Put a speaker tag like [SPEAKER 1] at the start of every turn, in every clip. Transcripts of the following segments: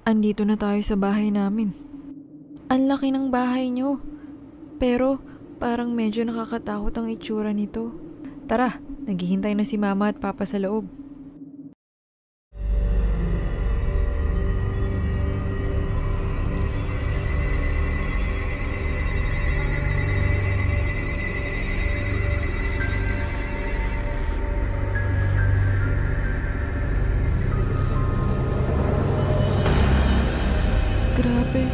[SPEAKER 1] Andito na tayo sa bahay namin. Ang laki ng bahay nyo. Pero parang medyo nakakatakot ang itsura nito. Tara, naghihintay na si Mama at Papa sa loob. Grabe,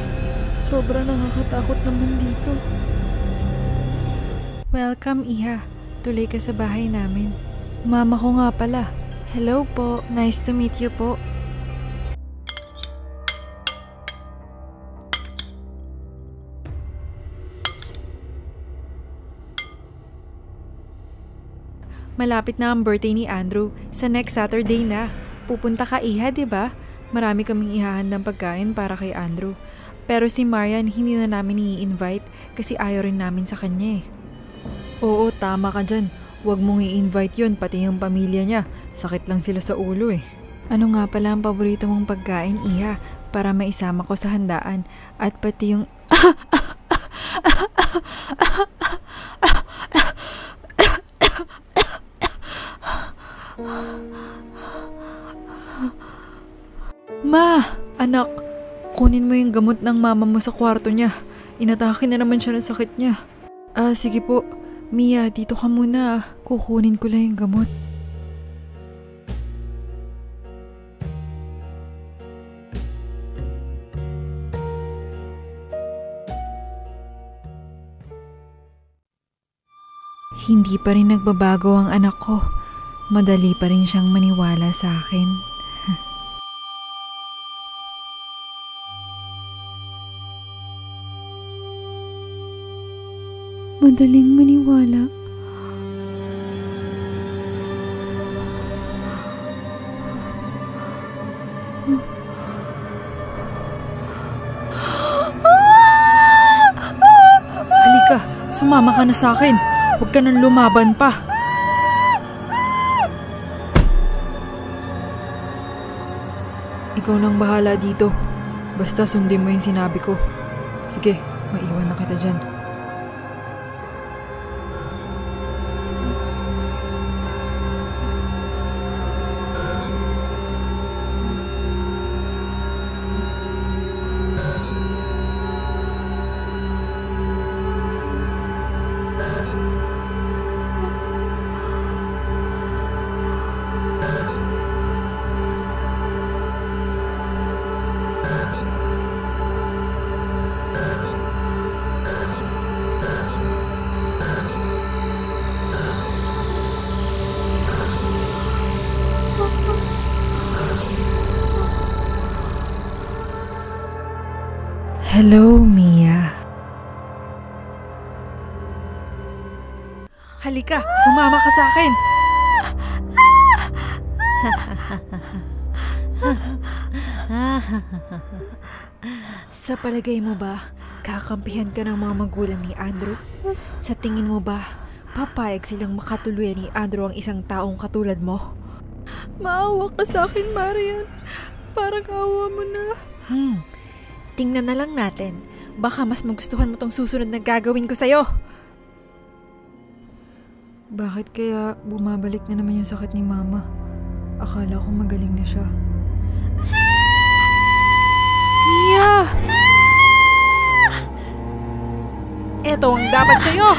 [SPEAKER 1] sobrang nakakatakot naman dito. Welcome, Iha. Tuloy ka sa bahay namin. Mama ko nga pala. Hello po, nice to meet you po. Malapit na ang birthday ni Andrew. Sa next Saturday na. Pupunta ka, Iha, di ba? Marami kaming ihahandang pagkain para kay Andrew. Pero si Marian hindi na namin i-invite kasi ayaw rin namin sa kanya eh. Oo, tama ka dyan. Huwag mong i-invite yun, pati yung pamilya niya. Sakit lang sila sa ulo eh. Ano nga pala ang paborito mong pagkain, Iha? Para maisama ko sa handaan. At pati yung... Ma! Anak, kunin mo yung gamot ng mama mo sa kwarto niya. Inatake na naman siya ng sakit niya. Sige po. Mia, dito ka muna. Kukunin ko lang yung gamot. Hindi pa rin nagbabago ang anak ko. Madali pa rin siyang maniwala sa akin. Madaling maniwala. Halika, sumama ka na sa akin. Huwag ka nang lumaban pa. Ikaw nang bahala dito. Basta sundin mo yung sinabi ko. Sige, maiwan na kita dyan. Hello, Mia. Halika, sumama ka sa akin. Sa palagay mo ba, kakampihan ka ng mga magulang ni Andrew? Sa tingin mo ba, papayag silang makatuluyan ni Andrew ang isang taong katulad mo? Maawa ka sa akin, Marian. Parang awa mo na. Tingnan na lang natin. Baka mas magustuhan mo tong susunod na gagawin ko sa'yo. Bakit kaya bumabalik na naman yung sakit ni Mama? Akala ko magaling na siya. Mia! Eto ang dapat sa'yo!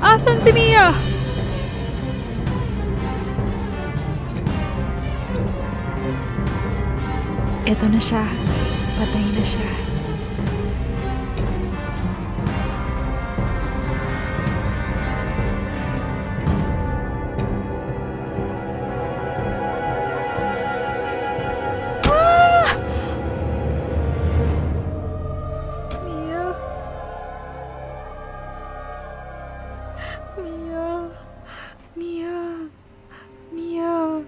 [SPEAKER 1] Asan si Mia? Eto na siya. Patay na siya. Mia! Mia! Mia!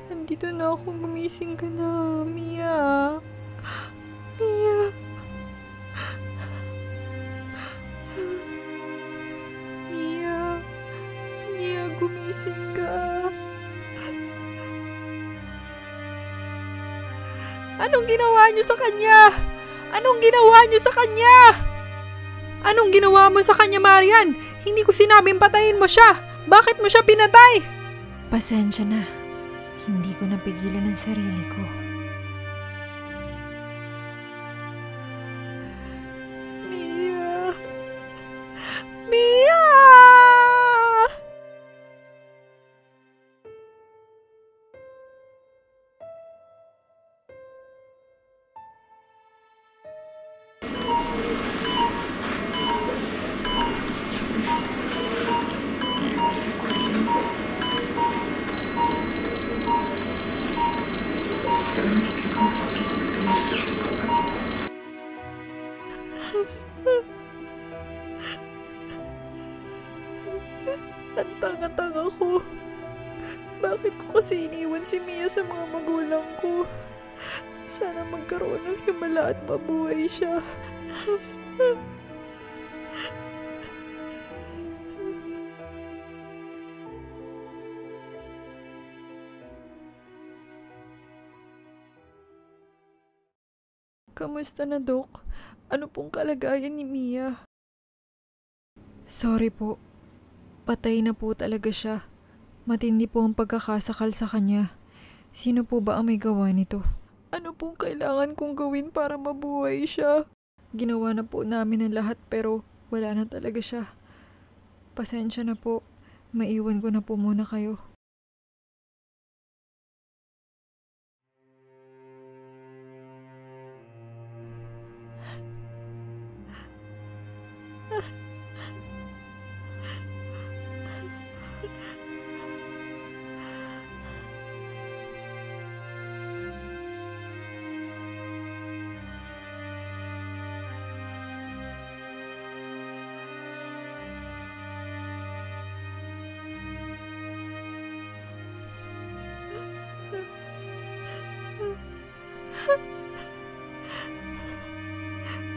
[SPEAKER 1] Nandito na ako. Gumising ka na. Mia! Mia! Mia! Mia! Gumising ka! Anong ginawa niyo sa kanya? Anong ginawa niyo sa kanya? Anong ginawa mo sa kanya, Marian? Hindi ko sinabing patayin mo siya. Bakit mo siya pinatay? Pasensya na. Hindi ko napigilan ang sarili ko. Mia! Mia! Ang tanga-tanga ko. Bakit ko kasi iniwan si Mia sa mga magulang ko? Sana magkaroon ng himala at mabuhay siya. Kamusta na, Dok? Ano pong kalagayan ni Mia? Sorry po. Patay na po talaga siya. Matindi po ang pagkakasakal sa kanya. Sino po ba ang may gawa nito? Ano pong kailangan kong gawin para mabuhay siya? Ginawa na po namin ang lahat pero wala na talaga siya. Pasensya na po. Maiwan ko na po muna kayo.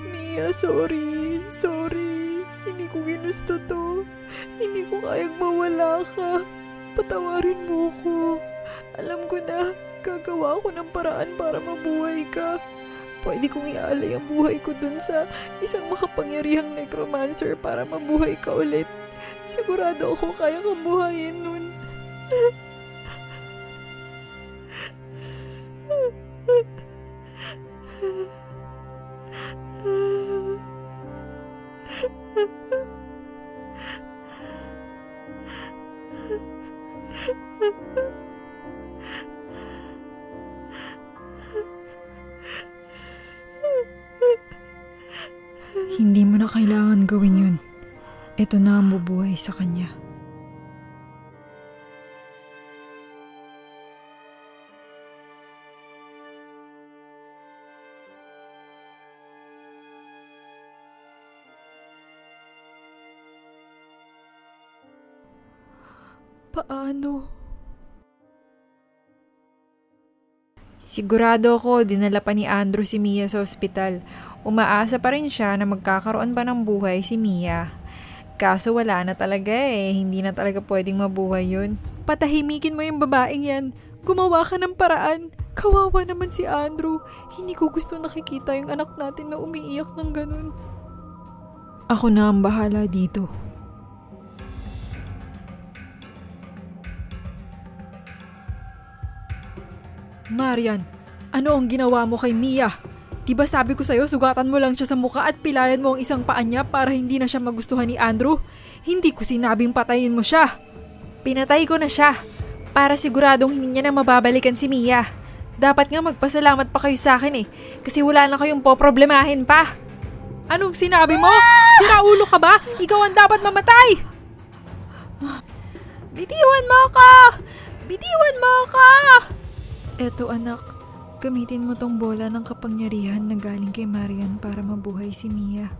[SPEAKER 1] Mia, sorry. Hindi ko ginusto to. Hindi ko kayang mawala ka. Patawarin mo ko. Alam ko na, gagawa ko ng paraan para mabuhay ka. Pwede kong ialay ang buhay ko dun sa isang makapangyarihang necromancer para mabuhay ka ulit. Sigurado ako kaya kang buhayin nun. Hindi mo na kailangan gawin yun. Ito na ang bubuhay sa kanya. Paano? Sigurado ako dinala pa ni Andrew si Mia sa ospital. Umaasa pa rin siya na magkakaroon pa ng buhay si Mia. Kaso wala na talaga hindi na talaga pwedeng mabuhay yun. Patahimikin mo yung babaeng yan. Gumawa ka ng paraan. Kawawa naman si Andrew. Hindi ko gusto nakikita yung anak natin na umiiyak ng ganun. Ako na ang bahala dito. Marian, ano ang ginawa mo kay Mia? Diba sabi ko sa'yo, sugatan mo lang siya sa mukha at pilayan mo ang isang paa niya para hindi na siya magustuhan ni Andrew? Hindi ko sinabing patayin mo siya. Pinatay ko na siya para siguradong hindi niya na mababalikan si Mia. Dapat nga magpasalamat pa kayo sa akin kasi wala na kayong poproblemahin pa. Anong sinabi mo? Siraulo ka ba? Ikaw ang dapat mamatay! Bitiwan mo ako! Bitiwan mo ako! Eto anak, gamitin mo tong bola ng kapangyarihan na galing kay Marian para mabuhay si Mia.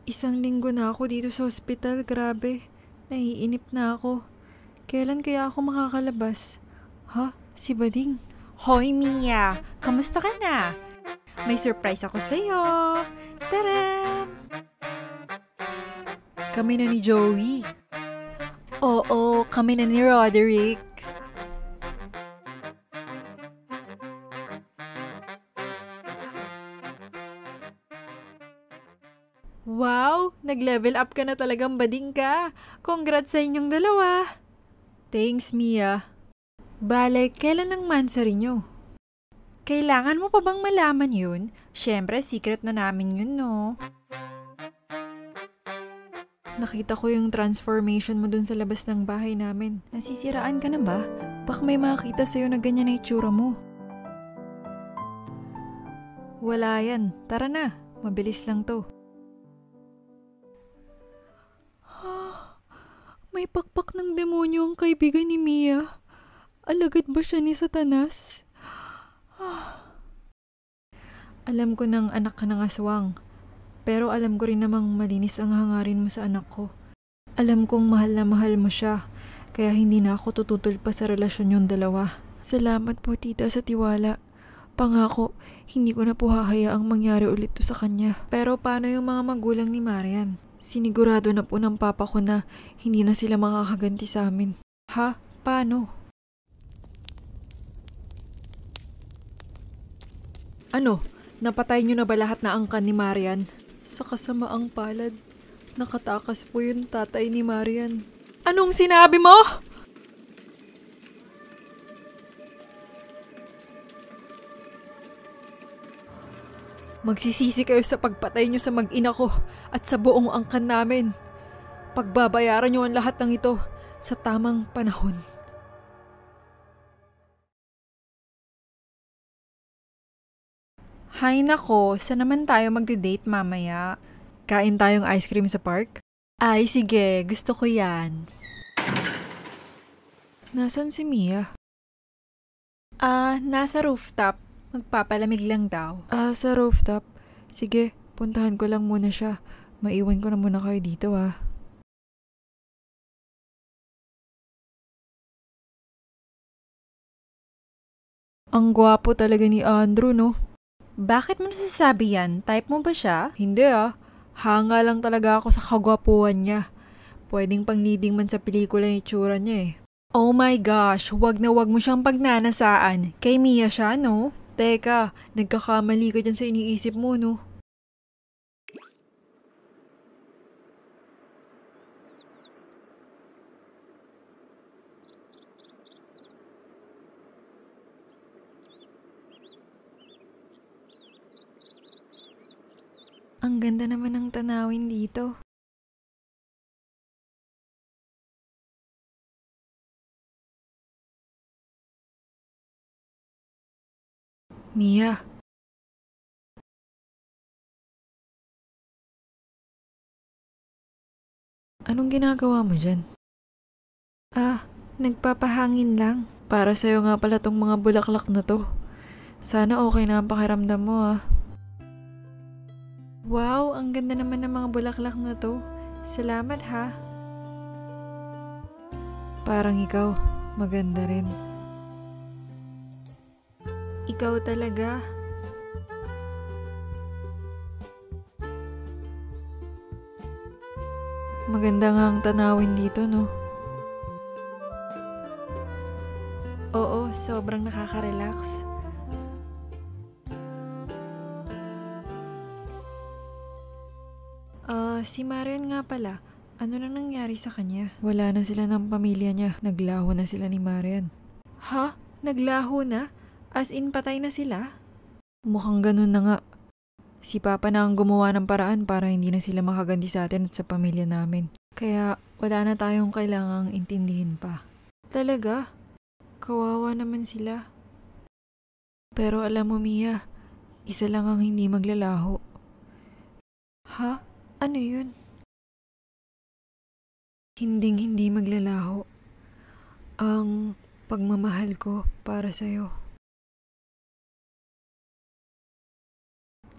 [SPEAKER 1] 1 linggo na ako dito sa ospital, grabe. Naiinip na ako. Kailan kaya ako makakalabas? Ha? Si Bading? Hoy Mia! Kamusta ka na? May surprise ako sa'yo! Taran! Kami na ni Joey. Oo, kami na ni Roderick. Wow! Nag-level up ka na talagang bading ka. Congrats sa inyong dalawa. Thanks, Mia. Bale, kailan ang mansari nyo? Kailangan mo pa bang malaman yun? Siyempre, secret na namin yun, no? Nakita ko yung transformation mo dun sa labas ng bahay namin. Nasisiraan ka na ba? Baka may makakita sa'yo na ganyan na itsura mo. Wala yan. Tara na. Mabilis lang to. May pakpak ng demonyo ang kaibigan ni Mia. Alagad ba siya ni Satanas? Alam ko nang anak ka ng aswang. Pero alam ko rin namang malinis ang hangarin mo sa anak ko. Alam kong mahal na mahal mo siya. Kaya hindi na ako tututol pa sa relasyon yung dalawa. Salamat po tita sa tiwala. Pangako, hindi ko na po hahayaang mangyari ulit to sa kanya. Pero paano yung mga magulang ni Marian? Sinigurado na po ng papa ko na hindi na sila makakaganti sa amin. Ha? Paano? Ano? Napatay niyo na ba lahat na angkan ni Marian? Sa kasamaang palad, nakatakas po yung tatay ni Marian. Anong sinabi mo? Magsisisi kayo sa pagpatay niyo sa mag-ina ko at sa buong angkan namin. Pagbabayaran niyo ang lahat ng ito sa tamang panahon. Hay nako, saan naman tayo magde-date mamaya? Kain tayong ice cream sa park? Ay, sige. Gusto ko yan. Nasaan si Mia? Nasa rooftop. Magpapalamig lang daw. Sa rooftop? Sige, puntahan ko lang muna siya. Maiwan ko na muna kayo dito, Ang gwapo talaga ni Andrew, no? Bakit mo nasasabi yan? Type mo ba siya? Hindi Hanga lang talaga ako sa kagwapuhan niya. Pwedeng pang-leading man sa pelikula yung itsura niya eh. Oh my gosh, wag na wag mo siyang pagnanasaan. Kay Mia siya, no? Teka, nagkakamali ka dyan sa iniisip mo, no? Ang ganda naman ng tanawin dito. Mia. Anong ginagawa mo dyan? Nagpapahangin lang. Para sa'yo nga pala tong mga bulaklak na to. Sana okay na ang pakiramdam mo Wow, ang ganda naman ng mga bulaklak na to. Salamat ha. Parang ikaw, maganda rin. Ikaw talaga. Maganda nga ang tanawin dito, no? Oo, sobrang nakaka-relax. Si Marian nga pala. Ano nang nangyari sa kanya? Wala na sila ng pamilya niya. Naglaho na sila ni Marian. Ha? Naglaho na? As in patay na sila? Mukhang ganun na nga. Si Papa na ang gumawa ng paraan para hindi na sila makaganti sa atin at sa pamilya namin. Kaya wala na tayong kailangang intindihin pa. Talaga? Kawawa naman sila. Pero alam mo Mia, isa lang ang hindi maglalaho. Ha? Ano yun? Hinding-hindi maglalaho. Ang pagmamahal ko para sa'yo.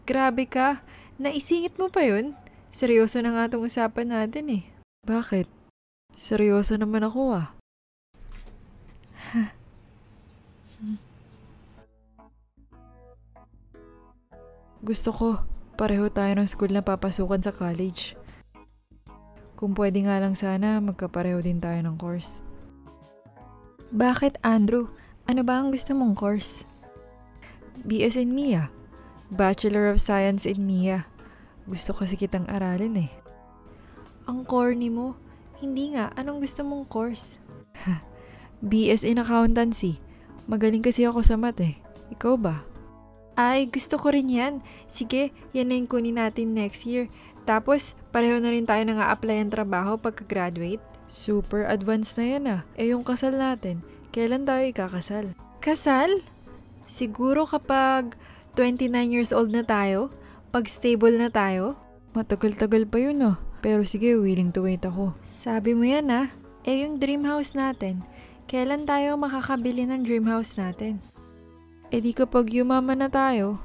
[SPEAKER 1] Grabe ka. Naisingit mo pa yun? Seryoso na nga tong usapan natin eh. Bakit? Seryoso naman ako ah. Gusto ko, pareho tayo ng school na papasukan sa college. Kung pwede nga lang sana, magkapareho din tayo ng course. Bakit, Andrew? Ano ba ang gusto mong course? BS in MIA. Bachelor of Science in MIA. Gusto kasi kitang aralin eh. Ang corny mo. Hindi nga, anong gusto mong course? BS in Accountancy. Magaling kasi ako sa math eh. Ikaw ba? Ay, gusto ko rin yan. Sige, yan na yung kunin natin next year. Tapos, pareho na rin tayo na nga-apply ang trabaho pagka-graduate. Super advanced na yan ah. Eh yung kasal natin, kailan tayo ikakasal? Kasal? Siguro kapag 29 years old na tayo? Pag stable na tayo? Matagal-tagal pa yun ah. Pero sige, willing to wait ako. Sabi mo yan ah. Eh yung dream house natin, kailan tayo makakabili ng dream house natin? Eh di kapag yumaman na tayo.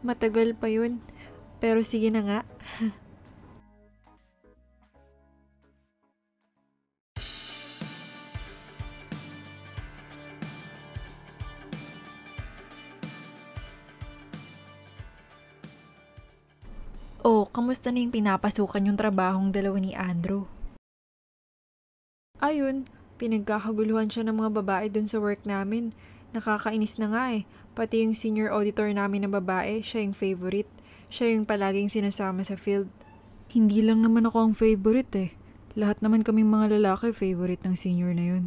[SPEAKER 1] Matagal pa yun. Pero sige na nga. Oh, kamusta na yung pinapasukan yung trabahong dalawa ni Andrew? Ayun, pinagkakaguluhan siya ng mga babae dun sa work namin. Nakakainis na nga eh. Pati yung senior auditor namin na babae, siya yung favorite. Siya yung palaging sinasama sa field. Hindi lang naman ako ang favorite eh. Lahat naman kaming mga lalaki favorite ng senior na yun.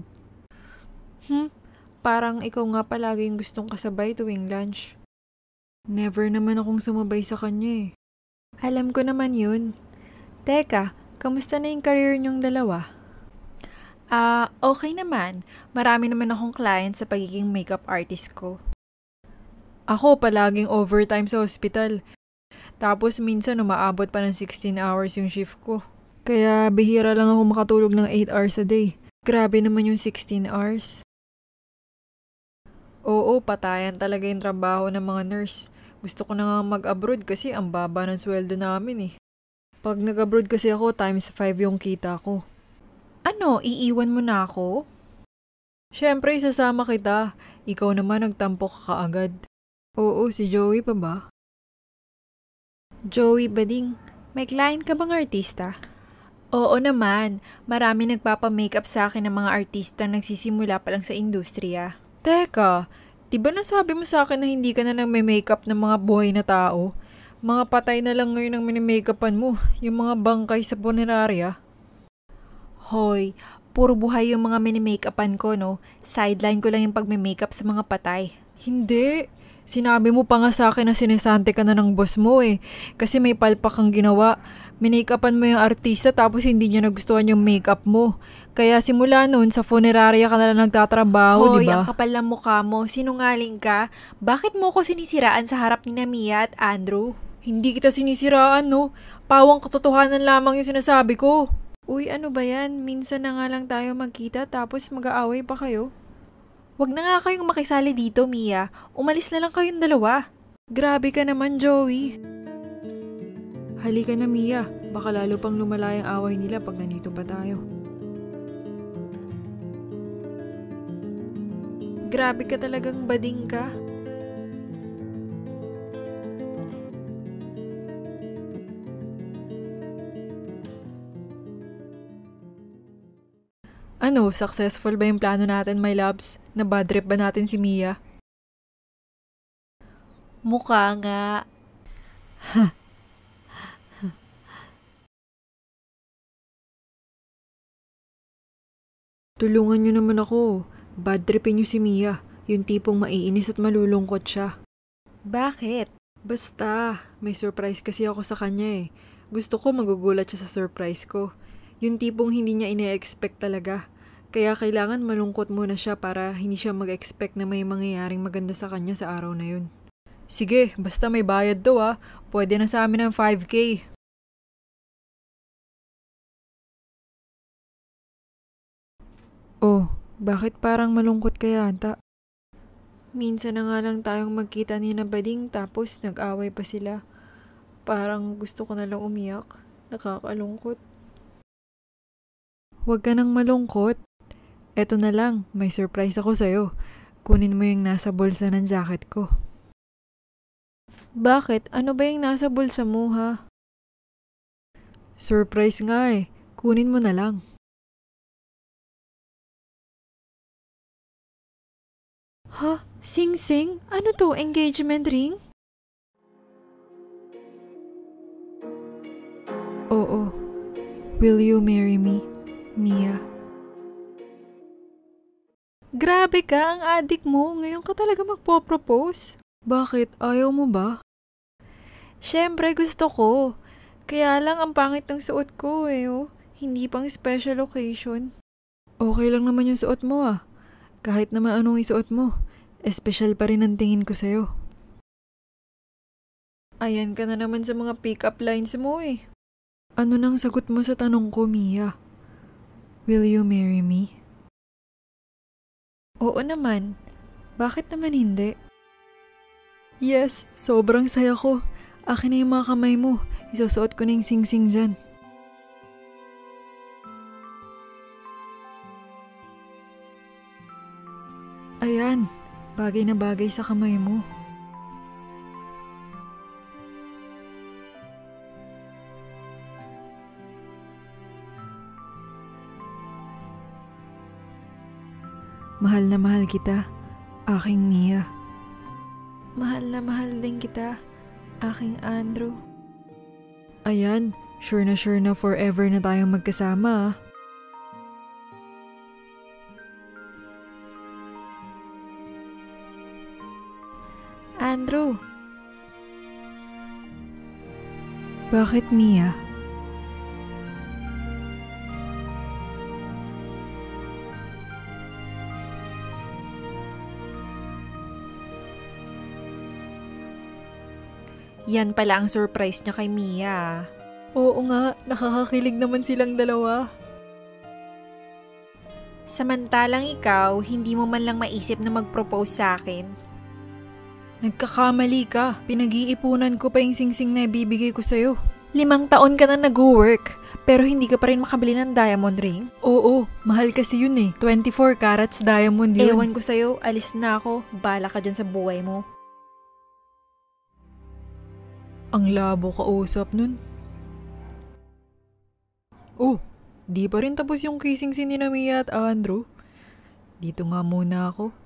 [SPEAKER 1] Parang ikaw nga palagi yung gustong kasabay tuwing lunch. Never naman akong sumabay sa kanya eh. Alam ko naman yun. Teka, kamusta na yung career niyong dalawa? Okay naman. Marami naman akong client sa pagiging makeup artist ko. Ako palaging overtime sa hospital. Tapos minsan umaabot pa ng 16 hours yung shift ko. Kaya bihira lang ako makatulog ng 8 hours a day. Grabe naman yung 16 hours. Oo, patayan talaga yung trabaho ng mga nurse. Gusto ko na nga mag-abroad kasi ang baba ng sweldo namin eh. Pag nag-abroad kasi ako, times 5 yung kita ko. Ano, iiwan mo na ako? Siyempre, isasama kita. Ikaw naman nagtampo ka kaagad. Oo, si Joey pa ba? Joey Bading, may client ka bang artista? Oo naman, marami nagpapa-makeup sa akin ng mga artista nagsisimula pa lang sa industriya. Teka, di ba nasabi mo sa akin na hindi ka na nagme-makeup ng mga buhay na tao? Mga patay na lang ngayon ang mini-makeupan mo, yung mga bangkay sa punerarya. Hoy, puro buhay yung mga mini-makeupan ko, no? Sideline ko lang yung pagme-makeup sa mga patay. Hindi. Sinabi mo pa nga sa akin na sinisante ka na ng boss mo eh. Kasi may palpak kang ginawa. Minake-upan mo yung artista tapos hindi niya nagustuhan yung makeup mo. Kaya simula noon sa funeraria ka na lang nagtatrabaho, di ba? Hoy, ang kapal ng mukha mo. Sinungaling ka. Bakit mo ko sinisiraan sa harap ni Mia at Andrew? Hindi kita sinisiraan, no? Pawang katotohanan lamang yung sinasabi ko. Uy, ano ba yan? Minsan na nga lang tayo magkita tapos mag-aaway pa kayo. Wag na nga kayong makisali dito, Mia. Umalis na lang kayong dalawa. Grabe ka naman, Joey. Halika na, Mia. Baka lalo pang lumala yung away nila pag nandito pa tayo. Grabe ka talagang bading ka. Ano, successful ba yung plano natin, my loves? Na bad trip ba natin si Mia? Mukha nga. Tulungan nyo naman ako. Bad tripin nyo si Mia. Yung tipong maiinis at malulungkot siya. Bakit? Basta, may surprise kasi ako sa kanya eh. Gusto ko magugulat siya sa surprise ko. Yung tipong hindi niya ine-expect talaga. Kaya kailangan malungkot muna siya para hindi siya mag-expect na may mangyayaring maganda sa kanya sa araw na yun. Sige, basta may bayad daw ah. Pwede na sa amin ng 5K. Oh, bakit parang malungkot kaya ata? Minsan na nga lang tayong magkita ni na Bading tapos nag-away pa sila. Parang gusto ko na lang umiyak. Nakakalungkot. Huwag ka nang malungkot. Eto na lang, may surprise ako sa'yo. Kunin mo yung nasa bulsa ng jacket ko. Bakit? Ano ba yung nasa bulsa mo, ha? Surprise nga eh. Kunin mo na lang. Ha? Sing-sing? Ano to? Engagement ring? Oo. Will you marry me, Mia? Grabe ka, ang adik mo. Ngayon ka talaga magpo-propose. Bakit? Ayaw mo ba? Siyempre gusto ko. Kaya lang ang pangit ng suot ko eh. Oh. Hindi pang special occasion. Okay lang naman yung suot mo ah. Kahit naman anong isuot mo. Espesyal pa rin ang tingin ko sa'yo. Ayan ka na naman sa mga pick-up lines mo eh. Ano nang sagot mo sa tanong ko, Mia? Will you marry me? Oo naman. Bakit naman hindi? Yes, sobrang saya ko. Akin na yung mga kamay mo. Isusuot ko na yung sing-sing dyan. Ayan, bagay na bagay sa kamay mo. Mahal na mahal kita, aking Mia. Mahal na mahal din kita, aking Andrew. Ayan, sure na forever na tayong magkasama ah. Andrew. Bakit, Mia? Yan pala ang surprise niya kay Mia. Oo nga, nakakakilig naman silang dalawa. Samantalang ikaw, hindi mo man lang maisip na mag-propose sa akin. Nagkakamali ka. Pinag-iipunan ko pa yung singsing na ibibigay ko sa'yo. 5 taon ka na nag-work, pero hindi ka pa rin makabili ng diamond ring? Oo, mahal kasi yun eh. 24 carats diamond yun. Ewan ko sa'yo, alis na ako. Bala ka dyan sa buhay mo. Ang labo kausap nun. Oh, di pa rin tapos yung kissing scene ni Mia at Andrew. Dito nga muna ako.